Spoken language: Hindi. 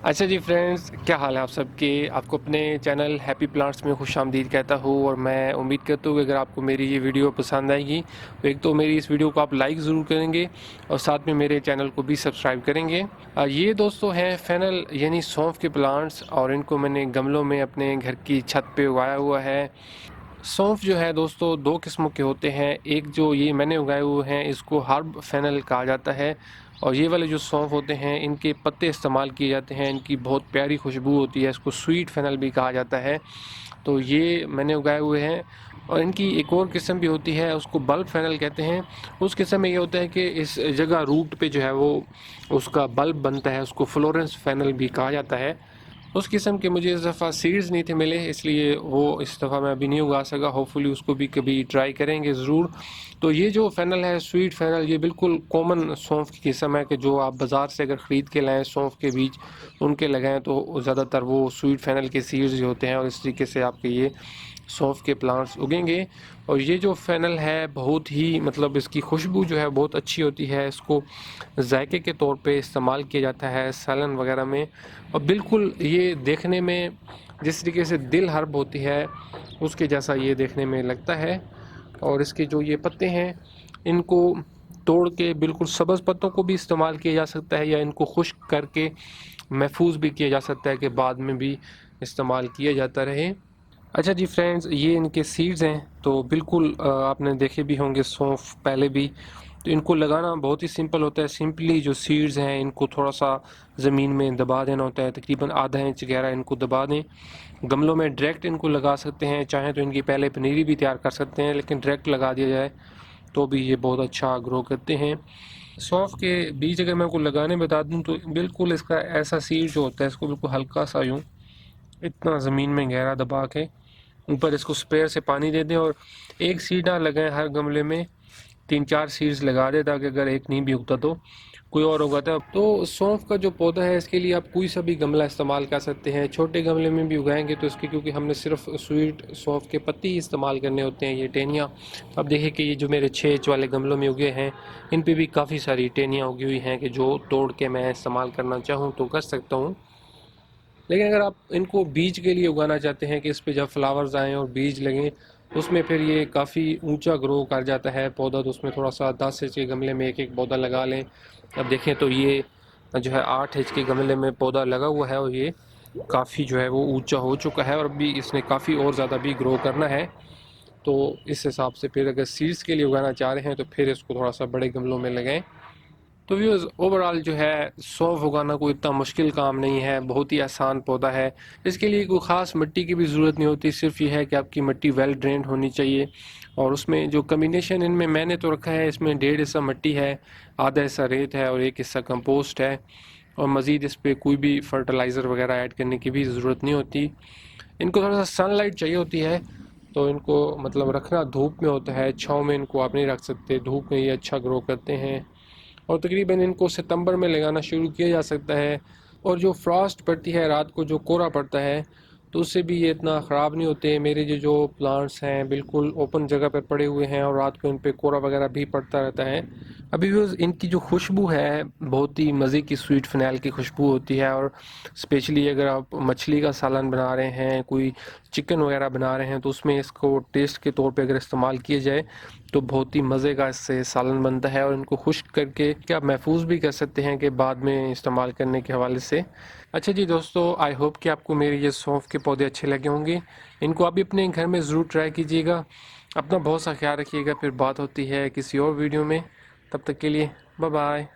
अच्छा जी फ्रेंड्स, क्या हाल है आप सबके। आपको अपने चैनल हैप्पी प्लांट्स में खुशामदीद कहता हूँ और मैं उम्मीद करता हूँ कि अगर आपको मेरी ये वीडियो पसंद आएगी तो एक तो मेरी इस वीडियो को आप लाइक ज़रूर करेंगे और साथ में मेरे चैनल को भी सब्सक्राइब करेंगे। ये दोस्तों हैं फेनल यानी सौंफ के प्लांट्स और इनको मैंने गमलों में अपने घर की छत पे उगाया हुआ है। सौंफ जो है दोस्तों दो किस्मों के होते हैं। एक जो ये मैंने उगाए हुए हैं इसको हर्ब फेनल कहा जाता है और ये वाले जो सौंफ होते हैं इनके पत्ते इस्तेमाल किए जाते हैं। इनकी बहुत प्यारी खुशबू होती है, इसको स्वीट फेनल भी कहा जाता है। तो ये मैंने उगाए हुए हैं। और इनकी एक और किस्म भी होती है, उसको बल्ब फेनल कहते हैं। उस किस्म में ये होता है कि इस जगह रूट पे जो है वो उसका बल्ब बनता है, उसको फ्लोरेंस फेनल भी कहा जाता है। उस किस्म के मुझे इस दफ़ा सीड्स नहीं थे मिले, इसलिए वो इस दफ़ा मैं अभी नहीं उगा सका। होपफुली उसको भी कभी ट्राई करेंगे ज़रूर। तो ये जो फ़ैनल है स्वीट फ़ैनल, ये बिल्कुल कॉमन सौंफ की किस्म है कि जो आप बाज़ार से अगर ख़रीद के लाएँ सौंफ के बीज उनके लगाएं तो ज़्यादातर वो स्वीट फ़ैनल के सीड्स ही होते हैं और इस तरीके से आपके ये सौंफ के प्लांट्स उगेंगे। और ये जो फ़ैनल है बहुत ही मतलब इसकी खुशबू जो है बहुत अच्छी होती है। इसको जायके के तौर पे इस्तेमाल किया जाता है सालन वगैरह में। और बिल्कुल ये देखने में जिस तरीके से दिल हर्ब होती है उसके जैसा ये देखने में लगता है। और इसके जो ये पत्ते हैं इनको तोड़ के बिल्कुल सब्ज़ पत्तों को भी इस्तेमाल किया जा सकता है या इनको खुश्क करके महफूज भी किया जा सकता है कि बाद में भी इस्तेमाल किया जाता रहे। अच्छा जी फ्रेंड्स, ये इनके सीड्स हैं तो बिल्कुल आपने देखे भी होंगे सौंफ पहले भी। तो इनको लगाना बहुत ही सिंपल होता है। सिंपली जो सीड्स हैं इनको थोड़ा सा ज़मीन में दबा देना होता है, तकरीबन आधा इंच गहरा इनको दबा दें। गमलों में डायरेक्ट इनको लगा सकते हैं, चाहें तो इनकी पहले पनीरी भी तैयार कर सकते हैं, लेकिन डायरेक्ट लगा दिया जाए तो भी ये बहुत अच्छा ग्रो करते हैं। सौंफ के बीज अगर मैं आपको लगाने बता दूं तो बिल्कुल इसका ऐसा सीड जो होता है इसको बिल्कुल हल्का सा यूँ इतना ज़मीन में गहरा दबा के ऊपर इसको स्प्रेयर से पानी दे दें और एक सीड ना लगाएं हर गमले में, 3-4 सीड्स लगा दें ताकि अगर एक नहीं भी उगता तो कोई और उगाता है। तो सौंफ का जो पौधा है इसके लिए आप कोई सा भी गमला इस्तेमाल कर सकते हैं। छोटे गमले में भी उगाएंगे तो इसके क्योंकि हमने सिर्फ स्वीट सौंफ के पत्ते ही इस्तेमाल करने होते हैं, ये टेनियाँ। अब देखिए कि ये जो मेरे 6 इंच वाले गमलों में उगे हैं इन पे भी काफ़ी सारी टेनियाँ उगी हुई हैं कि जो तोड़ के मैं इस्तेमाल करना चाहूँ तो कर सकता हूँ। लेकिन अगर आप इनको बीज के लिए उगाना चाहते हैं कि इस पे जब फ्लावर्स आएँ और बीज लगें तो उसमें फिर ये काफ़ी ऊंचा ग्रो कर जाता है पौधा। तो उसमें थोड़ा सा 10 इंच के गमले में एक एक पौधा लगा लें। अब देखें तो ये जो है 8 इंच के गमले में पौधा लगा हुआ है और ये काफ़ी जो है वो ऊंचा हो चुका है और अभी इसने काफ़ी और ज़्यादा भी ग्रो करना है। तो इस हिसाब से फिर अगर सीड्स के लिए उगाना चाह रहे हैं तो फिर इसको थोड़ा सा बड़े गमलों में लगाएं। तो व्यूअर्स ओवरऑल जो है सौंफ उगाना कोई इतना मुश्किल काम नहीं है, बहुत ही आसान पौधा है। इसके लिए कोई ख़ास मिट्टी की भी ज़रूरत नहीं होती, सिर्फ ये है कि आपकी मिट्टी वेल ड्रेन्ड होनी चाहिए। और उसमें जो कम्बिनेशन इनमें मैंने तो रखा है, इसमें 1.5 हिस्सा मिट्टी है, आधा हिस्सा रेत है और 1 हिस्सा कंपोस्ट है। और मज़ीद इस पर कोई भी फर्टिलाइज़र वगैरह ऐड करने की भी ज़रूरत नहीं होती। इनको थोड़ा सा सनलाइट चाहिए होती है तो इनको मतलब रखना धूप में होता है, छाँव में इनको आप नहीं रख सकते। धूप में ये अच्छा ग्रो करते हैं और तकरीबन इनको सितंबर में लगाना शुरू किया जा सकता है। और जो फ्रॉस्ट पड़ती है रात को, जो कोहरा पड़ता है, तो उससे भी ये इतना ख़राब नहीं होते। मेरे जो प्लांट्स हैं बिल्कुल ओपन जगह पर पड़े हुए हैं और रात को इन पे कोहरा वगैरह भी पड़ता रहता है। अभी भी इनकी जो खुशबू है बहुत ही मज़े की स्वीट फिनाइल की खुशबू होती है। और स्पेशली अगर आप मछली का सालन बना रहे हैं, कोई चिकन वगैरह बना रहे हैं तो उसमें इसको टेस्ट के तौर पे अगर इस्तेमाल किया जाए तो बहुत ही मज़े का इससे सालन बनता है। और इनको खुश्क करके क्या आप महफूज भी कर सकते हैं कि बाद में इस्तेमाल करने के हवाले से। अच्छा जी दोस्तों, आई होप कि आपको मेरे ये सौंफ के पौधे अच्छे लगे होंगे। इनको आप भी अपने घर में ज़रूर ट्राई कीजिएगा। अपना बहुत सा ख्याल रखिएगा। फिर बात होती है किसी और वीडियो में, तब तक के लिए बाय बाय।